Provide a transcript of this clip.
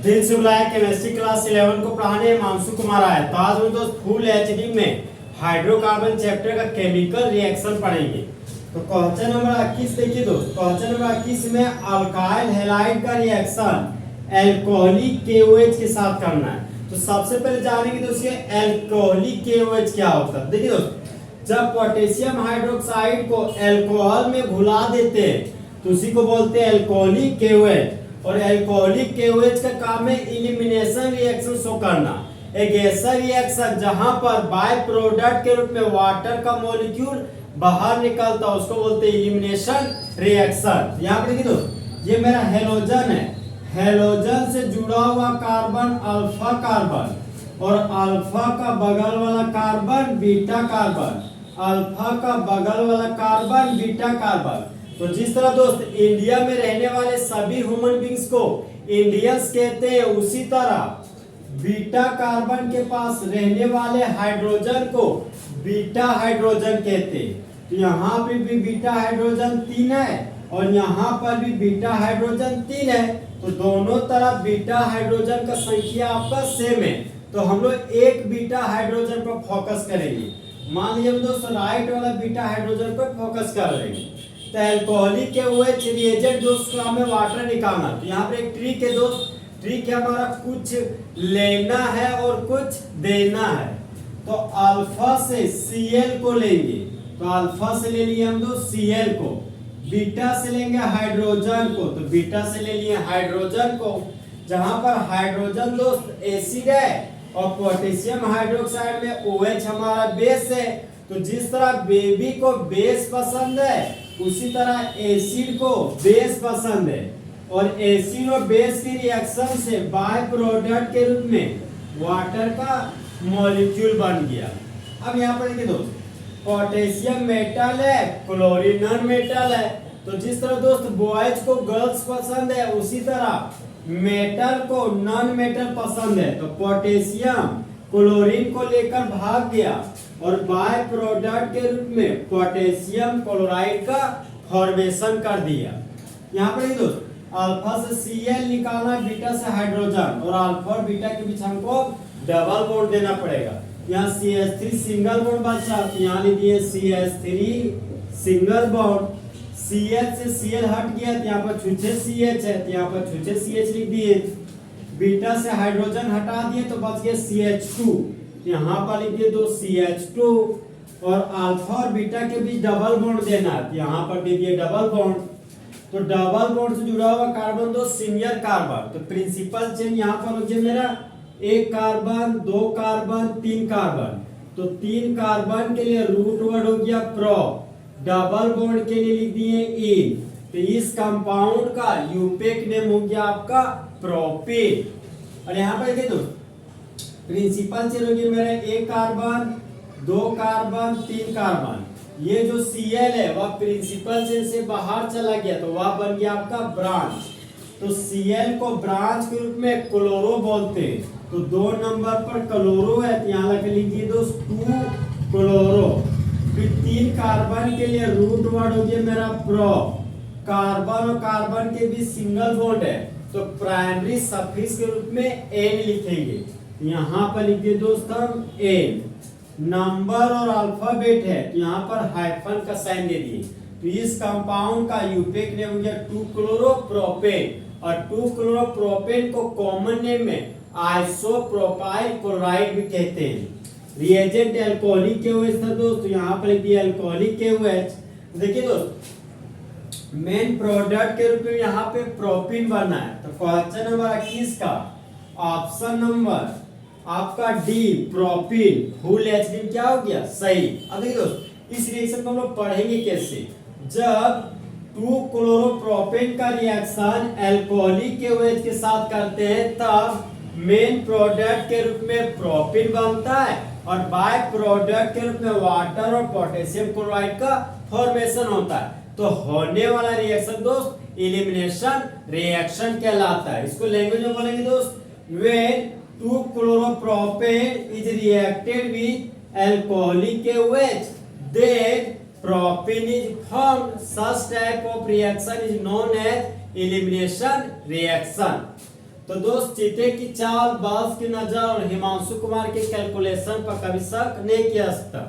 दिल से बुलाया केमिस्ट्री क्लास 11 को पढ़ाने मानसू कुमार आए। तो आज हम दोस्त फुल एचडी में हाइड्रोकार्बन चैप्टर का केमिकल रिएक्शन पढ़ेंगे। तो क्वेश्चन नंबर 21 देखिए दोस्त, क्वेश्चन नंबर 21 में अल्काइल हैलाइड का रिएक्शन एल्कोहलिक KOH के साथ करना है। तो सबसे पहले जानेंगे दोस्त ये एल्कोहलिक KOH क्या होता है। देखिए दोस्त, जब पोटेशियम हाइड्रोक्साइड को अल्कोहल में घुला देते हैं तो उसी को बोलते हैं एल्कोहलिक KOH। और एल्कोहलिक KOH का काम है एलिमिनेशन रिएक्शन शो करना। एक ऐसा रिएक्शन जहां पर बाय प्रोडक्ट के रूप में वाटर का मॉलिक्यूल बाहर निकलता है उसको बोलते हैं एलिमिनेशन रिएक्शन। यहाँ पर देखिए दोस्त, ये मेरा हेलोजन है, हेलोजन से जुड़ा हुआ कार्बन अल्फा कार्बन और अल्फा का बगल वाला कार्बन बीटा कार्बन, अल्फा का बगल वाला कार्बन बीटा कार्बन। तो जिस तरह दोस्त इंडिया में रहने वाले सभी ह्यूमन बींग्स को इंडियंस कहते हैं, उसी तरह बीटा कार्बन के पास रहने वाले हाइड्रोजन को बीटा हाइड्रोजन कहते हैं। तो यहाँ पे भी बीटा हाइड्रोजन 3 है और यहाँ पर भी बीटा हाइड्रोजन 3 है। तो दोनों तरफ बीटा हाइड्रोजन का संख्या आपका सेम है। तो हम लोग एक बीटा हाइड्रोजन पर फोकस करेंगे। मान लीजिए दोस्त राइट वाला बीटा हाइड्रोजन पर फोकस कर रहे हैं। तो एल्कोहलिक KOH रिएजेंट दोस्त को हमें वाटर निकालना। तो यहाँ पे एक ट्रिक है दोस्त, ट्रिक है हमारा कुछ लेना है और कुछ देना है। तो अल्फा से Cl को लेंगे, तो अल्फा से ले लिए हम दोस्त Cl को, बीटा से लेंगे हाइड्रोजन को, तो बीटा से ले लिए हाइड्रोजन को। जहां पर हाइड्रोजन दोस्त एसिड है और पोटेशियम हाइड्रोक्साइड में OH हमारा बेस है। तो जिस तरह बेबी को बेस पसंद है उसी तरह एसिड को बेस पसंद है और एसिड और बेस के रिएक्शन से बाय प्रोडक्ट के रूप में वाटर का मॉलिक्यूल बन गया। अब यहाँ पर देखिए दोस्त, पोटेशियम मेटल है, क्लोरीन नॉन मेटल है। तो जिस तरह दोस्त बॉयज को गर्ल्स पसंद है उसी तरह मेटल को नॉन मेटल पसंद है। तो पोटेशियम क्लोरीन को लेकर भाग गया और बाय प्रोडक्ट के रूप में पोटेशियम क्लोराइड का फॉर्मेशन कर दिया। यहाँ पर दोस्त अल्फा से Cl निकालना, बीटा से हाइड्रोजन, और अल्फा और बीटा के बीच हमको डबल बॉन्ड देना पड़ेगा। यहाँ CH3 सिंगल बॉन्ड बचा, तो यहाँ लिख दिए CH3 सिंगल बॉन्ड। CH से Cl हट गया तो यहाँ पर छुछे CH है, तो यहाँ पर छुछे CH लिख दिए। बीटा से हाइड्रोजन हटा दिए तो बच गया CH2, यहाँ पर लिख दिए 2 CH2। और अल्फा और बीटा के बीच डबल बॉन्ड देना है, यहाँ पर दे दिए डबल बॉन्ड। तो डबल बॉन्ड से जुड़ा हुआ कार्बन दो सिंगल कार्बन। तो प्रिंसिपल चेन यहाँ पर हो गया मेरा 1 कार्बन 2 कार्बन 3 कार्बन। तो 3 कार्बन के लिए रूट वर्ड हो गया प्रो, डबल बॉन्ड के लिए लिख दिए इन। तो इस कंपाउंड का यूपेक नेम हो गया आपका प्रोपेन। और यहाँ पर देखिए दोस्त प्रिंसिपल चेन हो गया मेरा 1 कार्बन 2 कार्बन 3 कार्बन। ये जो Cl है वह प्रिंसिपल चेन से बाहर चला गया तो वह बन गया आपका ब्रांच। तो Cl को ब्रांच के रूप में क्लोरो बोलते हैं। तो 2 नंबर पर क्लोरो है तो यहाँ लगा लीजिए दोस्त 2 क्लोरो। फिर 3 कार्बन के लिए रूट वर्ड हो गया मेरा प्रो, कार्बन और कार्बन के बीच सिंगल बॉन्ड है तो प्राइमरी सफिक्स के रूप में N लिखेंगे। यहाँ पर लिखिए दोस्त हम N। नंबर और अल्फाबेट है तो यहाँ पर हाइफन का साइन दे दिए। तो इस कंपाउंड का यूपेक नेम हो गया 2 क्लोरोप्रोपेन। और 2 क्लोरोप्रोपेन को कॉमन नेम में आइसोप्रोपाइल क्लोराइड भी कहते हैं। रिएजेंट एल्कोहलिक KOH था दोस्त, तो यहाँ पर लिख दिया एल्कोहलिक KOH। देखिए दोस्त मेन प्रोडक्ट के रूप में यहाँ पे प्रोपीन बना है। तो क्वेश्चन नंबर 21 का ऑप्शन नंबर आपका डी प्रोपीन फुल एचडी क्या हो गया सही। अब देखिए दोस्त इस रिएक्शन को हम लोग पढ़ेंगे कैसे। जब 2 क्लोरोप्रोपेन का रिएक्शन एल्कोहलिक KOH के साथ करते हैं तब मेन प्रोडक्ट के रूप में प्रोपीन बनता है और बाय प्रोडक्ट के रूप में वाटर और पोटेशियम क्लोराइड का फॉर्मेशन होता है। तो होने वाला रिएक्शन दोस्त एलिमिनेशन रिएक्शन कहलाता है। इसको लैंग्वेज में बोलेंगे दोस्त when 2 chloropropane is reacted with alcoholic KOH then propane is formed. Such type of reaction is known as elimination reaction. तो दोस्त चीते की चाल, बाज की नजर और हिमांशु कुमार के कैलकुलेशन पर कभी शक नहीं किया सकता।